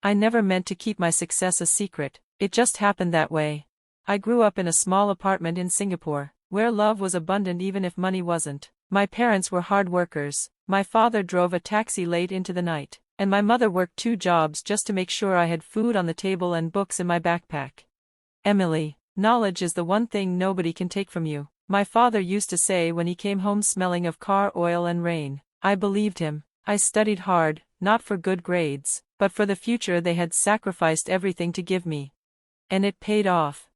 I never meant to keep my success a secret, it just happened that way. I grew up in a small apartment in Singapore, where love was abundant even if money wasn't. My parents were hard workers. My father drove a taxi late into the night, and my mother worked 2 jobs just to make sure I had food on the table and books in my backpack. Emily, knowledge is the one thing nobody can take from you, my father used to say when he came home smelling of car oil and rain. I believed him. I studied hard, not for good grades, but for the future they had sacrificed everything to give me. And it paid off.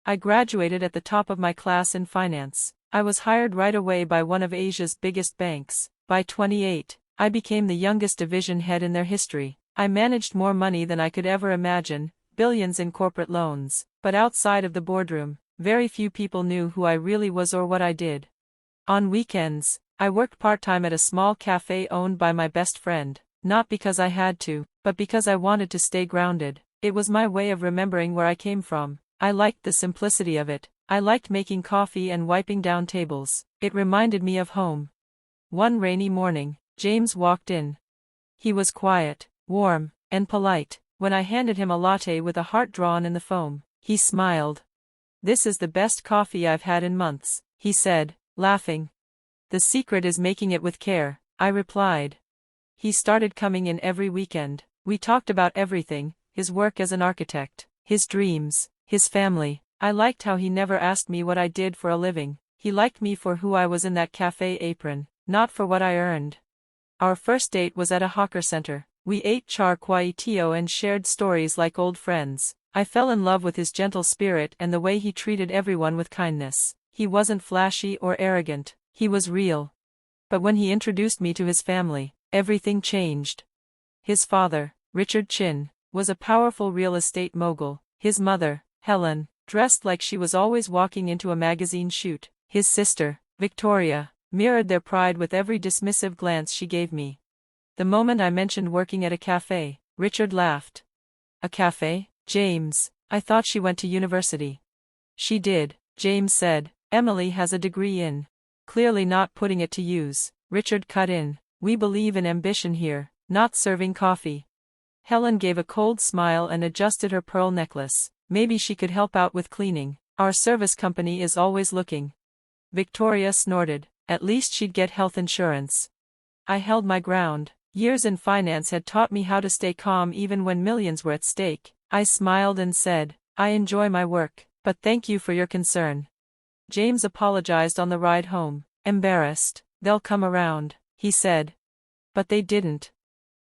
I graduated at the top of my class in finance. I was hired right away by one of Asia's biggest banks. By 28, I became the youngest division head in their history. I managed more money than I could ever imagine, billions in corporate loans, but outside of the boardroom, very few people knew who I really was or what I did. On weekends, I worked part-time at a small cafe owned by my best friend, not because I had to, but because I wanted to stay grounded. It was my way of remembering where I came from. I liked the simplicity of it. I liked making coffee and wiping down tables. It reminded me of home. One rainy morning, James walked in. He was quiet, warm, and polite. When I handed him a latte with a heart drawn in the foam, he smiled. "This is the best coffee I've had in months," he said, laughing. "The secret is making it with care," I replied. He started coming in every weekend. We talked about everything, his work as an architect, his dreams, his family. I liked how he never asked me what I did for a living. He liked me for who I was in that cafe apron, not for what I earned. Our first date was at a hawker center. We ate char kway teow and shared stories like old friends. I fell in love with his gentle spirit and the way he treated everyone with kindness. He wasn't flashy or arrogant, he was real. But when he introduced me to his family, everything changed. His father, Richard Chin, was a powerful real estate mogul. His mother, Helen, dressed like she was always walking into a magazine shoot. His sister, Victoria, mirrored their pride with every dismissive glance she gave me. The moment I mentioned working at a cafe, Richard laughed. "A cafe, James? I thought she went to university." "She did," James said. "Emily has a degree in." Clearly not putting it to use, Richard cut in. "We believe in ambition here, not serving coffee." Helen gave a cold smile and adjusted her pearl necklace. "Maybe she could help out with cleaning. Our service company is always looking." Victoria snorted. "At least she'd get health insurance." I held my ground. Years in finance had taught me how to stay calm even when millions were at stake. I smiled and said, "I enjoy my work, but thank you for your concern." James apologized on the ride home. "Embarrassed. They'll come around," he said. But they didn't.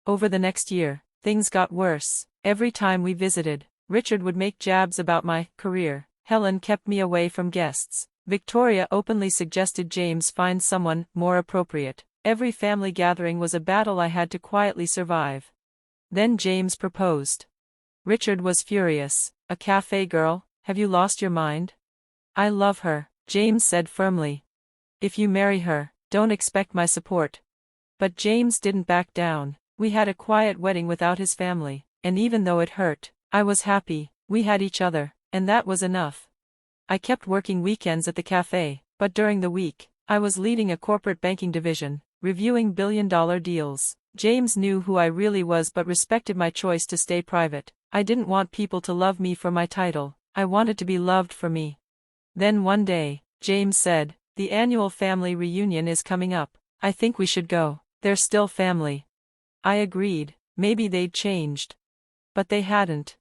Over the next year, things got worse. Every time we visited, Richard would make jabs about my career. Helen kept me away from guests. Victoria openly suggested James find someone more appropriate. Every family gathering was a battle I had to quietly survive. Then James proposed. Richard was furious. "A cafe girl? Have you lost your mind?" "I love her," James said firmly. "If you marry her, don't expect my support." But James didn't back down. We had a quiet wedding without his family, and even though it hurt, I was happy. We had each other, and that was enough. I kept working weekends at the cafe, but during the week, I was leading a corporate banking division, reviewing billion-dollar deals. James knew who I really was but respected my choice to stay private. I didn't want people to love me for my title. I wanted to be loved for me. Then one day, James said, "The annual family reunion is coming up. I think we should go. They're still family." I agreed. Maybe they'd changed. But they hadn't.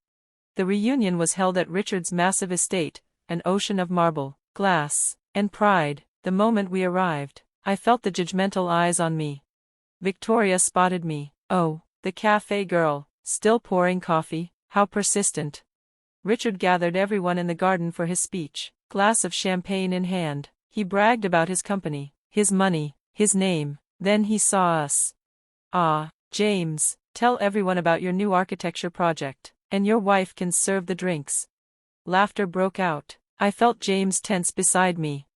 The reunion was held at Richard's massive estate, an ocean of marble, glass, and pride. The moment we arrived, I felt the judgmental eyes on me. Victoria spotted me. "Oh, the cafe girl, still pouring coffee, how persistent." Richard gathered everyone in the garden for his speech, glass of champagne in hand. He bragged about his company, his money, his name. Then he saw us. "Ah, James, tell everyone about your new architecture project, and your wife can serve the drinks." Laughter broke out. I felt James tense beside me.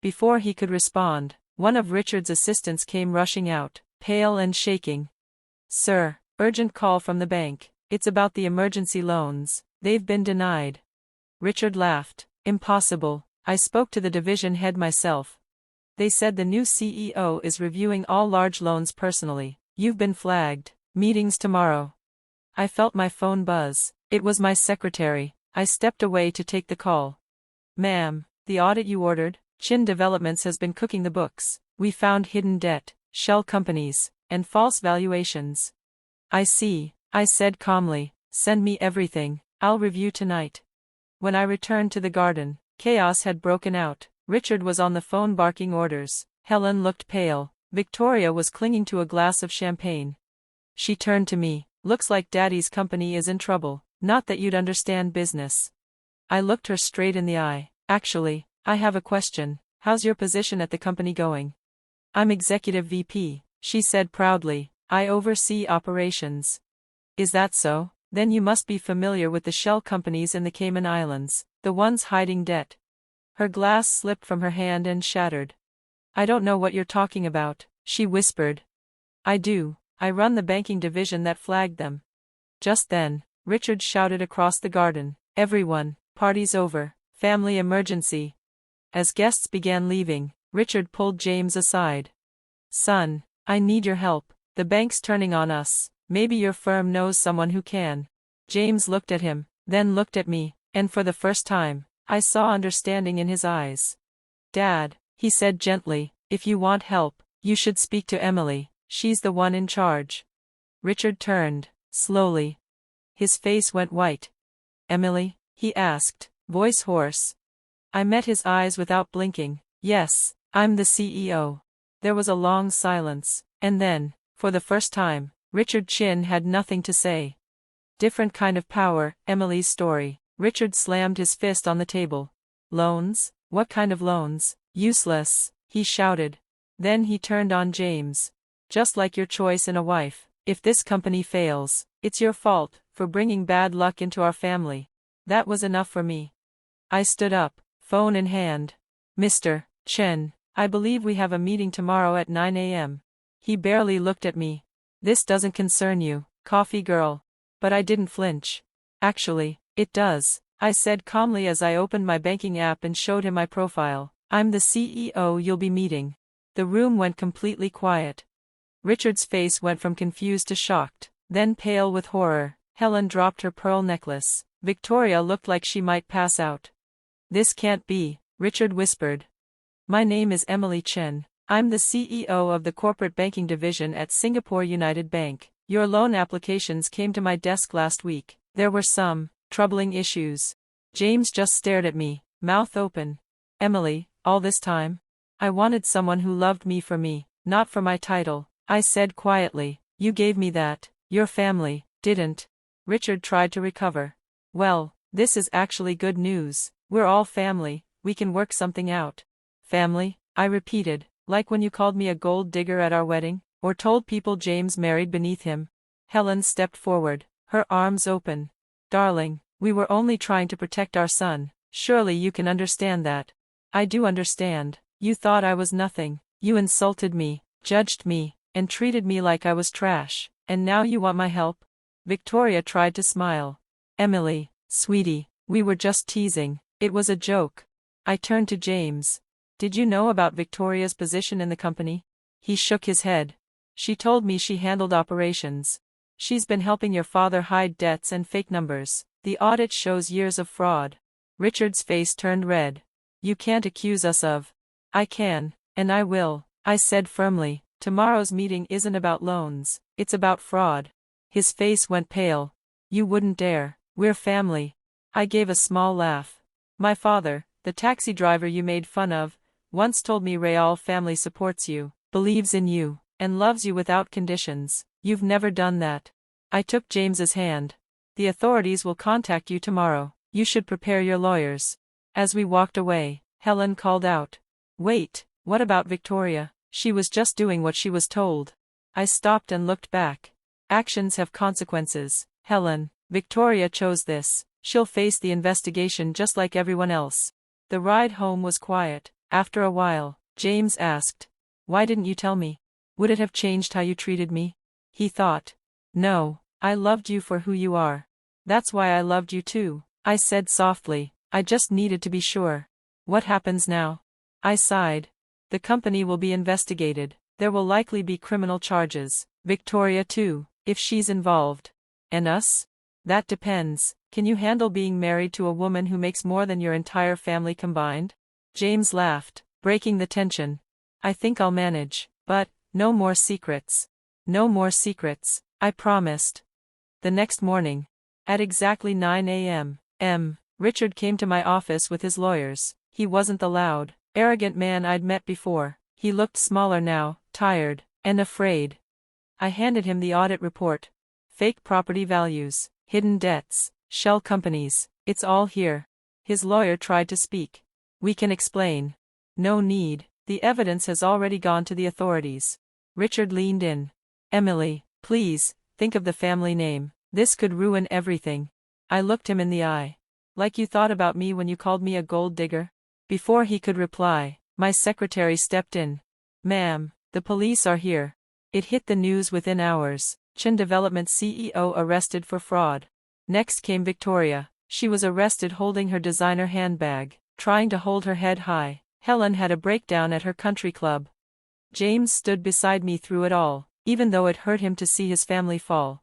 Before he could respond, one of Richard's assistants came rushing out, pale and shaking. "Sir, urgent call from the bank. It's about the emergency loans. They've been denied." Richard laughed. "Impossible. I spoke to the division head myself. They said the new CEO is reviewing all large loans personally. You've been flagged. Meetings tomorrow." I felt my phone buzz. It was my secretary. I stepped away to take the call. Ma'am, the audit you ordered, Chin Developments has been cooking the books. We found hidden debt, shell companies, and false valuations. I see, I said calmly. Send me everything, I'll review tonight. When I returned to the garden, chaos had broken out. Richard was on the phone barking orders. Helen looked pale. Victoria was clinging to a glass of champagne. She turned to me. Looks like Daddy's company is in trouble. Not that you'd understand business. I looked her straight in the eye. Actually, I have a question. How's your position at the company going? I'm Executive VP, she said proudly. I oversee operations. Is that so? Then you must be familiar with the shell companies in the Cayman Islands, the ones hiding debt. Her glass slipped from her hand and shattered. I don't know what you're talking about, she whispered. I do, I run the banking division that flagged them. Just then, Richard shouted across the garden, everyone, party's over, family emergency. As guests began leaving, Richard pulled James aside. Son, I need your help, the bank's turning on us, maybe your firm knows someone who can. James looked at him, then looked at me, and for the first time, I saw understanding in his eyes. Dad, he said gently, if you want help, you should speak to Emily, she's the one in charge. Richard turned, slowly. His face went white. Emily? He asked, voice hoarse. I met his eyes without blinking. Yes, I'm the CEO. There was a long silence, and then, for the first time, Richard Chin had nothing to say. Different kind of power, Emily's story. Richard slammed his fist on the table. Loans? What kind of loans? Useless, he shouted. Then he turned on James. Just like your choice in a wife, if this company fails, it's your fault, for bringing bad luck into our family. That was enough for me. I stood up, phone in hand. Mr. Chen, I believe we have a meeting tomorrow at 9 a.m. He barely looked at me. This doesn't concern you, coffee girl. But I didn't flinch. Actually, it does, I said calmly as I opened my banking app and showed him my profile. I'm the CEO you'll be meeting. The room went completely quiet. Richard's face went from confused to shocked, then pale with horror. Helen dropped her pearl necklace. Victoria looked like she might pass out. This can't be, Richard whispered. My name is Emily Chen. I'm the CEO of the corporate banking division at Singapore United Bank. Your loan applications came to my desk last week. There were some troubling issues. James just stared at me, mouth open. Emily, all this time? I wanted someone who loved me for me, not for my title, I said quietly. You gave me that. Your family didn't. Richard tried to recover. Well, this is actually good news. We're all family, we can work something out. Family? I repeated, like when you called me a gold digger at our wedding, or told people James married beneath him. Helen stepped forward, her arms open. Darling, we were only trying to protect our son. Surely you can understand that. I do understand. You thought I was nothing. You insulted me, judged me, and treated me like I was trash. And now you want my help? Victoria tried to smile. Emily, sweetie, we were just teasing. It was a joke. I turned to James. Did you know about Victoria's position in the company? He shook his head. She told me she handled operations. She's been helping your father hide debts and fake numbers. The audit shows years of fraud. Richard's face turned red. You can't accuse us of. I can, and I will, I said firmly. Tomorrow's meeting isn't about loans, it's about fraud. His face went pale. You wouldn't dare. We're family. I gave a small laugh. My father, the taxi driver you made fun of, once told me Real family supports you, believes in you, and loves you without conditions. You've never done that. I took James's hand. The authorities will contact you tomorrow. You should prepare your lawyers. As we walked away, Helen called out. Wait, what about Victoria? She was just doing what she was told. I stopped and looked back. Actions have consequences, Helen. Victoria chose this. She'll face the investigation just like everyone else. The ride home was quiet. After a while, James asked, why didn't you tell me? Would it have changed how you treated me? He thought. No, I loved you for who you are. That's why I loved you too, I said softly. I just needed to be sure. What happens now? I sighed. The company will be investigated. There will likely be criminal charges. Victoria too, if she's involved. And us? That depends. Can you handle being married to a woman who makes more than your entire family combined? James laughed, breaking the tension. I think I'll manage, but, no more secrets. No more secrets, I promised. The next morning, at exactly 9 a.m., Richard came to my office with his lawyers. He wasn't the loud, arrogant man I'd met before. He looked smaller now, tired, and afraid. I handed him the audit report. Fake property values, hidden debts, shell companies, it's all here. His lawyer tried to speak. We can explain. No need, the evidence has already gone to the authorities. Richard leaned in. Emily, please, think of the family name. This could ruin everything. I looked him in the eye. Like you thought about me when you called me a gold digger? Before he could reply, my secretary stepped in. Ma'am, the police are here. It hit the news within hours. Chin Development CEO arrested for fraud. Next came Victoria. She was arrested holding her designer handbag, trying to hold her head high. Helen had a breakdown at her country club. James stood beside me through it all, even though it hurt him to see his family fall.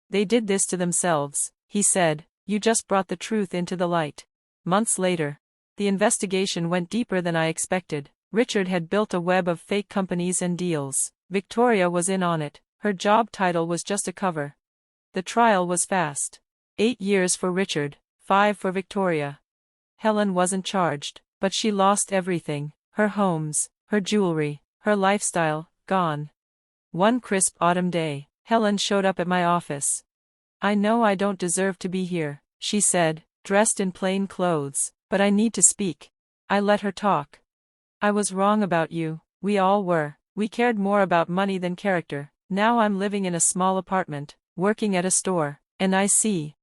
They did this to themselves, he said. You just brought the truth into the light. Months later, the investigation went deeper than I expected. Richard had built a web of fake companies and deals. Victoria was in on it. Her job title was just a cover. The trial was fast. 8 years for Richard, 5 for Victoria. Helen wasn't charged, but she lost everything. Her homes, her jewelry, her lifestyle, gone. One crisp autumn day, Helen showed up at my office. I know I don't deserve to be here, she said, dressed in plain clothes, but I need to speak. I let her talk. I was wrong about you, we all were. We cared more about money than character. Now I'm living in a small apartment, working at a store, and I see